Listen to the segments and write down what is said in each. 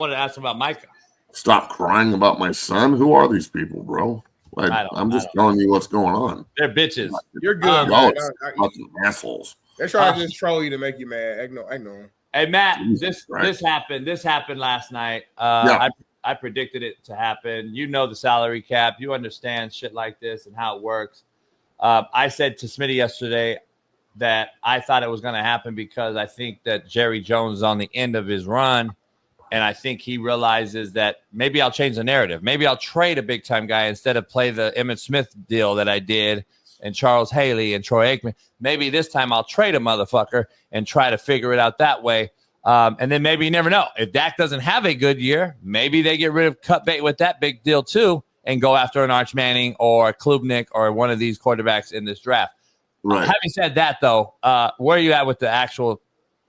wanted to ask about Micah. Stop crying about my son. Who are these people, bro? I'm just telling you what's going on. They're bitches. You're good, man. Fucking assholes. They're trying to just troll you to make you mad. I know. Hey, Matt, this happened. This happened last night. I predicted it to happen. You know the salary cap. You understand shit like this and how it works. I said to Smitty yesterday that I thought it was going to happen because I think that Jerry Jones is on the end of his run. And I think he realizes that maybe I'll change the narrative. Maybe I'll trade a big-time guy instead of play the Emmitt Smith deal that I did and Charles Haley and Troy Aikman. Maybe this time I'll trade a motherfucker and try to figure it out that way. And then maybe you never know. If Dak doesn't have a good year, maybe they get rid of cut bait with that big deal too and go after an Arch Manning or Klubnik or one of these quarterbacks in this draft. Right. Having said that, though, where are you at with the actual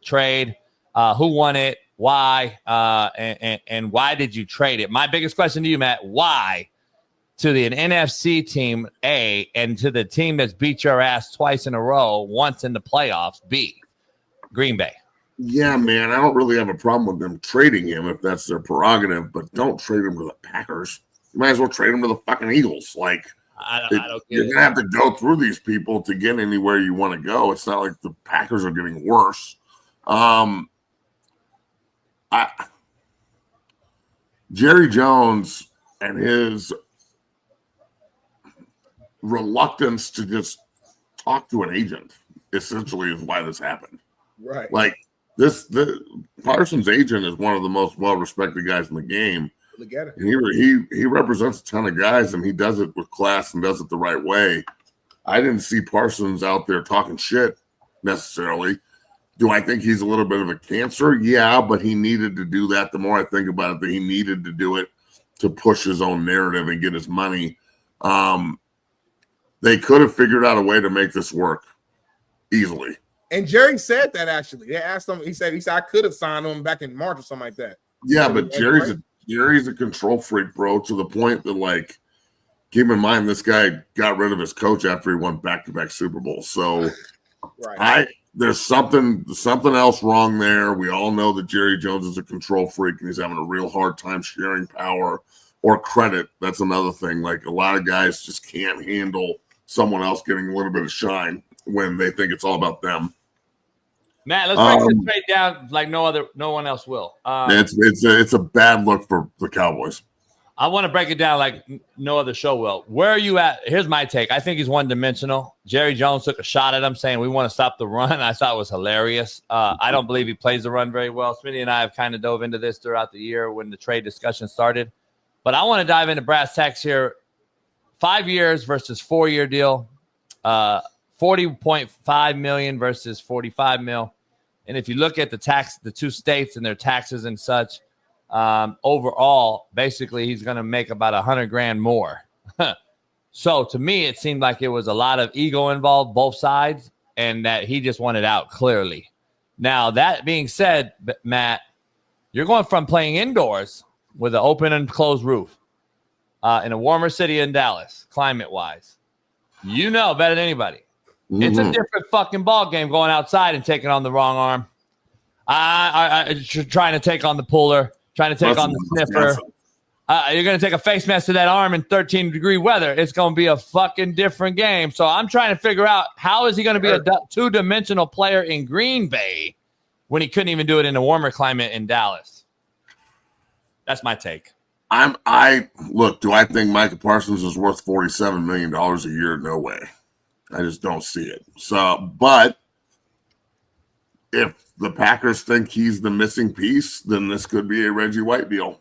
trade? Who won it? Why? And why did you trade it? My biggest question to you, Matt, why to the NFC team, A, and to the team that's beat your ass twice in a row, once in the playoffs, B, Green Bay? Yeah, man, I don't really have a problem with them trading him if that's their prerogative, but don't trade him to the Packers. You might as well trade him to the fucking Eagles. Like, you're going to have to go through these people to get anywhere you want to go. It's not like the Packers are getting worse. Jerry Jones and his reluctance to just talk to an agent essentially is why this happened. Right. Like the Parsons agent is one of the most well-respected guys in the game. Look at it. He represents a ton of guys, and he does it with class and does it the right way. I didn't see Parsons out there talking shit necessarily. Do I think he's a little bit of a cancer? Yeah, but he needed to do that. The more I think about it, that he needed to do it to push his own narrative and get his money. They could have figured out a way to make this work easily. And Jerry said that actually. They asked him. He said I could have signed him back in March or something like that. Yeah, but Jerry's a control freak, bro, to the point that, like, keep in mind this guy got rid of his coach after he won back-to-back Super Bowls. So there's something else wrong there. We all know that Jerry Jones is a control freak and he's having a real hard time sharing power or credit. That's another thing. Like, a lot of guys just can't handle someone else getting a little bit of shine when they think it's all about them. Matt, let's break this trade down like no one else will. It's a bad look for the Cowboys. I want to break it down like no other show will. Where are you at? Here's my take. I think he's one-dimensional. Jerry Jones took a shot at him saying we want to stop the run. I thought it was hilarious. I don't believe he plays the run very well. Smitty and I have kind of dove into this throughout the year when the trade discussion started. But I want to dive into brass tacks here. 5 years versus 4-year deal. $40.5 million versus $45 million. And if you look at the two states and their taxes and such, overall, basically, he's going to make about $100,000 more. So to me, it seemed like it was a lot of ego involved, both sides, and that he just wanted out clearly. Now, that being said, Matt, you're going from playing indoors with an open and closed roof in a warmer city in Dallas, climate-wise. You know better than anybody. Mm-hmm. It's a different fucking ball game going outside and taking on the wrong arm. Trying to take on the puller, trying to take on the sniffer. You're going to take a face mask to that arm in 13-degree weather. It's going to be a fucking different game. So I'm trying to figure out how is he going to be a two-dimensional player in Green Bay when he couldn't even do it in a warmer climate in Dallas. That's my take. Look, do I think Micah Parsons is worth $47 million a year? No way. I just don't see it. So, but if the Packers think he's the missing piece, then this could be a Reggie White deal,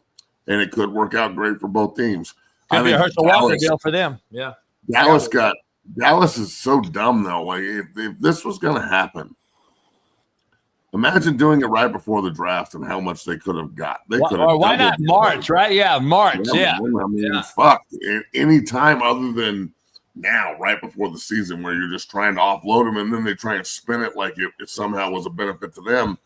and it could work out great for both teams. Could be a Herschel Walker deal for them. Yeah. Dallas is so dumb though. Like if this was going to happen, imagine doing it right before the draft and how much they could have got. Why not March, right? Yeah, March. Yeah. I mean, fuck. Any time other than now, right before the season, where you're just trying to offload them and then they try and spin it like it somehow was a benefit to them.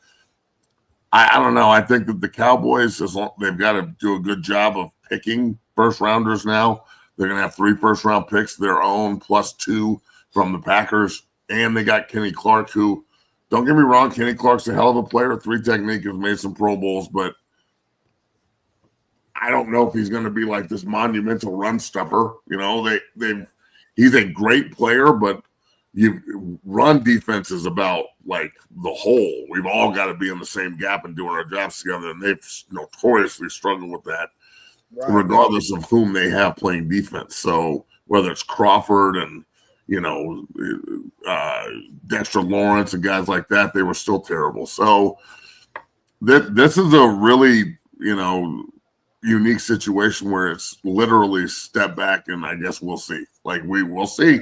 I don't know. I think that the Cowboys, they've got to do a good job of picking first rounders now. They're going to have 3 first-round picks, their own, plus 2 from the Packers. And they got Kenny Clark, who, don't get me wrong, Kenny Clark's a hell of a player. 3 technique has made some Pro Bowls, but I don't know if he's going to be like this monumental run stuffer. You know, he's a great player, but you run defense is about like the whole. We've all got to be in the same gap and doing our jobs together, and they've notoriously struggled with that, regardless of whom they have playing defense. So whether it's Crawford and Dexter Lawrence and guys like that, they were still terrible. So this is a really unique situation where it's literally step back, and I guess we'll see. Like we'll see,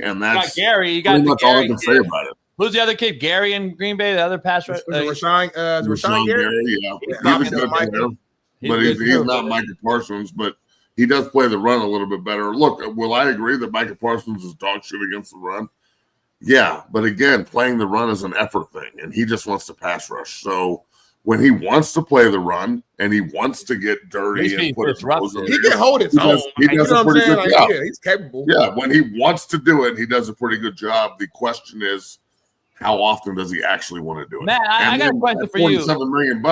and that's Gary. You got much all I can say about it. Who's the other kid? Gary in Green Bay, the other pass rusher. Rashawn Gary. Yeah, he's a good player, but he's not Micah Parsons. But he does play the run a little bit better. Look, will I agree that Micah Parsons is dog shit against the run? Yeah, but again, playing the run is an effort thing, and he just wants to pass rush. So when he wants to play the run and he wants to get dirty and put his nose in there, he can hold his own. He does a pretty good job. Yeah, he's capable. Yeah, when he wants to do it, he does a pretty good job. The question is, how often does he actually want to do it? Matt, I got a question for you. $47 million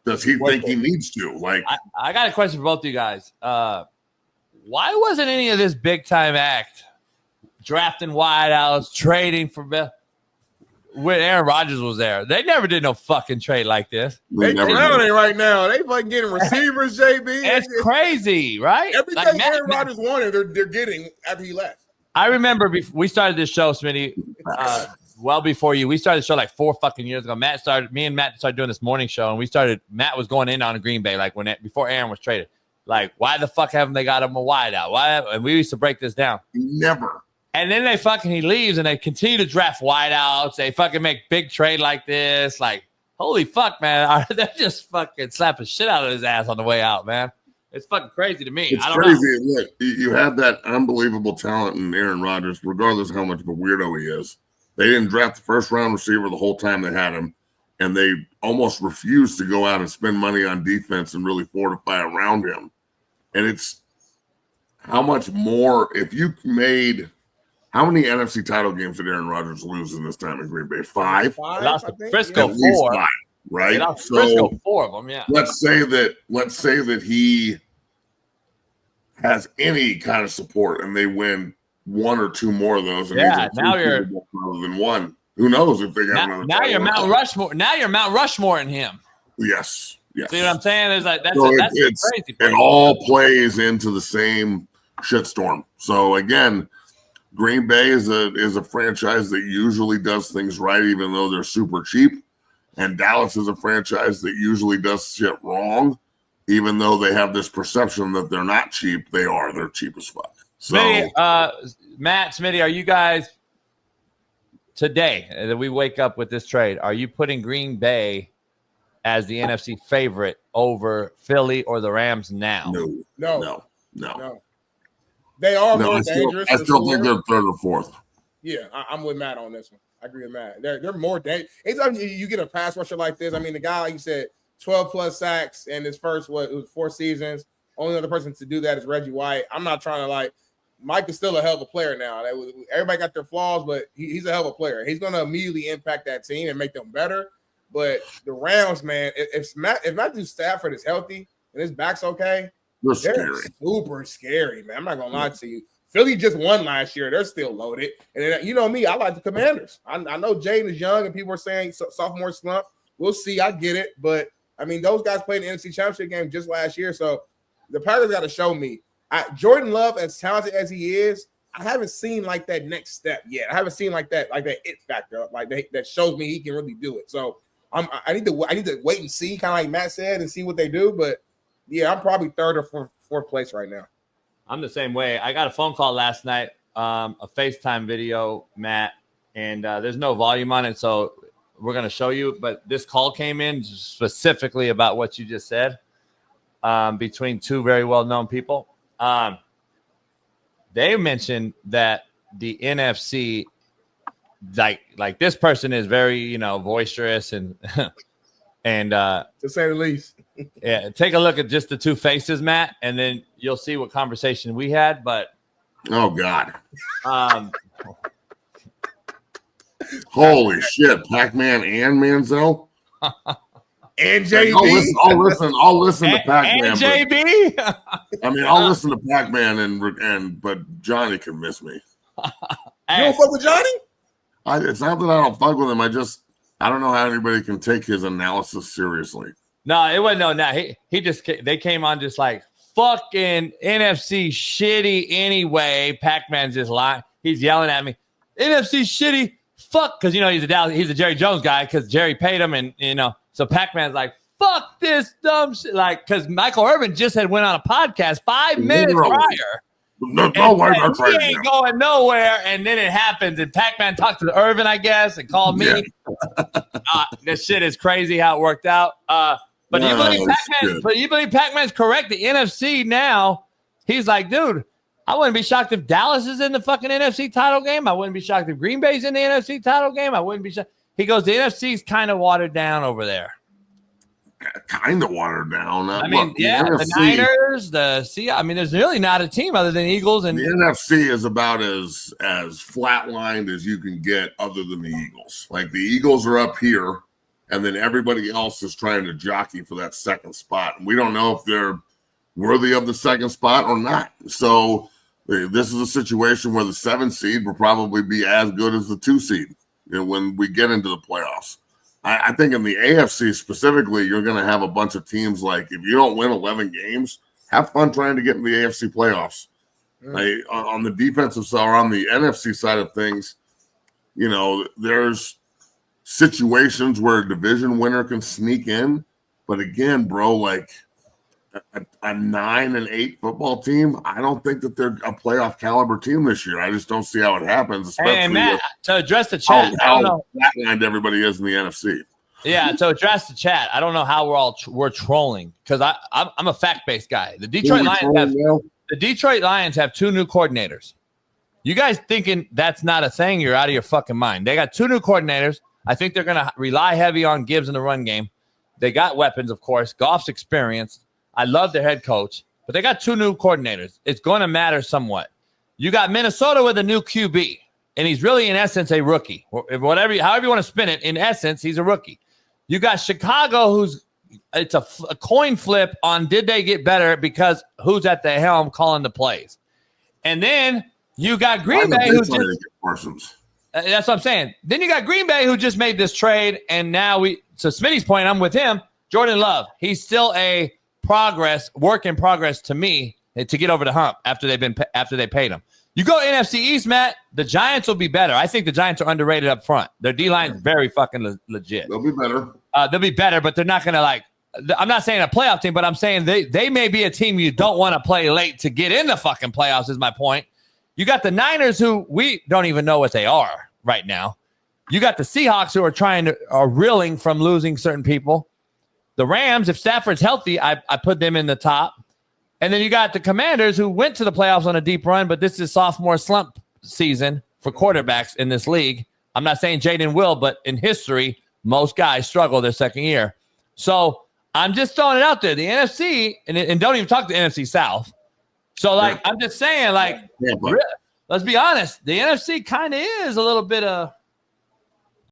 does he think he needs to? Like, I got a question for both of you guys. Why wasn't any of this big time act drafting wideouts, trading for when Aaron Rodgers was there? They never did no fucking trade like this. They clowning right now. They fucking getting receivers, JB. It's crazy, right? Everything Aaron Rodgers wanted, they're getting after he left. I remember we started this show, Smitty, well before you. We started the show like 4 fucking years ago. Me and Matt started doing this morning show, and Matt was going in on Green Bay like before Aaron was traded. Like, why the fuck haven't they got him a wideout? Why? And we used to break this down. Never. And then he leaves, and they continue to draft wideouts. They fucking make big trade like this. Like, holy fuck, man. They're just fucking slapping shit out of his ass on the way out, man. It's fucking crazy to me. It's crazy. Look, you have that unbelievable talent in Aaron Rodgers, regardless of how much of a weirdo he is. They didn't draft the first-round receiver the whole time they had him, and they almost refused to go out and spend money on defense and really fortify around him. And it's how much more if you made – how many NFC title games did Aaron Rodgers lose in this time in Green Bay? 5? Lost to Frisco 4. 5, right? Lost to Frisco 4 of them, yeah. Let's say that he has any kind of support and they win 1 or 2 more of those. And now you're rather than 1. Who knows if they got another? Now you're Mount Rushmore. Now you're Mount Rushmore in him. Yes. See what I'm saying? It's like that's crazy. It all plays into the same shitstorm. So again, Green Bay is a franchise that usually does things right, even though they're super cheap. And Dallas is a franchise that usually does shit wrong, even though they have this perception that they're not cheap. They are. They're cheap as fuck. So, Matt, Smitty, are you guys today that we wake up with this trade, are you putting Green Bay as the NFC favorite over Philly or the Rams now? No. They are more dangerous. I still think they're 3rd or 4th. Yeah, I'm with Matt on this one. I agree with Matt. They're more dangerous. Anytime you get a pass rusher like this, I mean, the guy, like you said, 12-plus sacks in his first, it was 4 seasons. Only other person to do that is Reggie White. I'm not trying to, Mike is still a hell of a player now. Everybody got their flaws, but he's a hell of a player. He's going to immediately impact that team and make them better. But the Rams, man, if Matthew Stafford is healthy and his back's okay, they're super scary, man. I'm not gonna lie to you. Philly just won last year. They're still loaded. And then, you know me, I like the Commanders. I know Jaden is young and people are saying sophomore slump. We'll see. I get it. But, I mean, those guys played the NFC Championship game just last year. So the Packers got to show me. Jordan Love, as talented as he is, I haven't seen that next step yet. I haven't seen that it factor, that shows me he can really do it. So I need to wait and see, kind of like Matt said, and see what they do. But yeah, I'm probably 3rd or 4th place right now. I'm the same way. I got a phone call last night, a FaceTime video, Matt, and there's no volume on it, so we're going to show you. But this call came in specifically about what you just said, between 2 very well-known people. They mentioned that the NFC, like this person is very, boisterous and and to say the least. Yeah, take a look at just the 2 faces, Matt, and then you'll see what conversation we had. But oh God, holy shit, Pac-Man and Manziel. And JB. I'll listen to Pac-Man. And JB. I'll listen to Pac-Man but Johnny can miss me. You don't fuck with Johnny? It's not that I don't fuck with him. I don't know how anybody can take his analysis seriously. No, it wasn't. No, they came on just like fucking NFC shitty anyway. Pac-Man's just lying. He's yelling at me. NFC shitty. Fuck, because he's a Jerry Jones guy because Jerry paid him, and so Pac-Man's like, fuck this dumb shit, like because Michael Irvin just had went on a podcast 5 minutes prior. No, he ain't going nowhere, and then it happens, and Pac-Man talked to Irvin, I guess, and called me. Yeah. This shit is crazy how it worked out. But do you believe Pac-Man? But you believe Pac-Man's correct? The NFC now, he's like, dude, I wouldn't be shocked if Dallas is in the fucking NFC title game. I wouldn't be shocked if Green Bay's in the NFC title game. I wouldn't be shocked. He goes, the NFC's kind of watered down over there. Kind of watered down. The Niners, there's really not a team other than Eagles. And the NFC is about as flatlined as you can get other than the Eagles. Like the Eagles are up here, and then everybody else is trying to jockey for that second spot. And we don't know if they're worthy of the second spot or not. So this is a situation where the 7 seed will probably be as good as the 2 seed when we get into the playoffs. I think in the AFC specifically, you're going to have a bunch of teams like if you don't win 11 games, have fun trying to get in the AFC playoffs. Like, on the defensive side or on the NFC side of things, there's situations where a division winner can sneak in. But again, bro, like a 9-8 football team, I don't think that they're a playoff caliber team this year. I just don't see how it happens. Especially and Matt, to address the chat, I don't know how everybody is in the NFC. Yeah, to address the chat, I don't know how we're trolling because I'm a fact-based guy. The Detroit Lions have 2 new coordinators. You guys thinking that's not a thing? You're out of your fucking mind. They got 2 new coordinators. I think they're going to rely heavy on Gibbs in the run game. They got weapons, of course. Goff's experienced. I love their head coach, but they got 2 new coordinators. It's going to matter somewhat. You got Minnesota with a new QB, and he's really, in essence, a rookie. However you want to spin it, in essence, he's a rookie. You got Chicago, it's a coin flip on did they get better because who's at the helm calling the plays. And then you got Green Bay who just – that's what I'm saying. Then you got Green Bay who just made this trade, and now so Smitty's point, I'm with him, Jordan Love. He's still a – work in progress to me to get over the hump after they paid him. You go NFC East, Matt, the Giants will be better. I think the Giants are underrated up front. Their D-line is very fucking legit. They'll be better. But they're not going to I'm not saying a playoff team, but I'm saying they may be a team you don't want to play late to get in the fucking playoffs is my point. You got the Niners who we don't even know what they are right now. You got the Seahawks who are reeling from losing certain people. The Rams, if Stafford's healthy, I put them in the top. And then you got the Commanders who went to the playoffs on a deep run, but this is sophomore slump season for quarterbacks in this league. I'm not saying Jaden will, but in history, most guys struggle their second year. So I'm just throwing it out there. The NFC, and don't even talk the NFC South. So, I'm just saying, let's be honest. The NFC kind of is a little bit of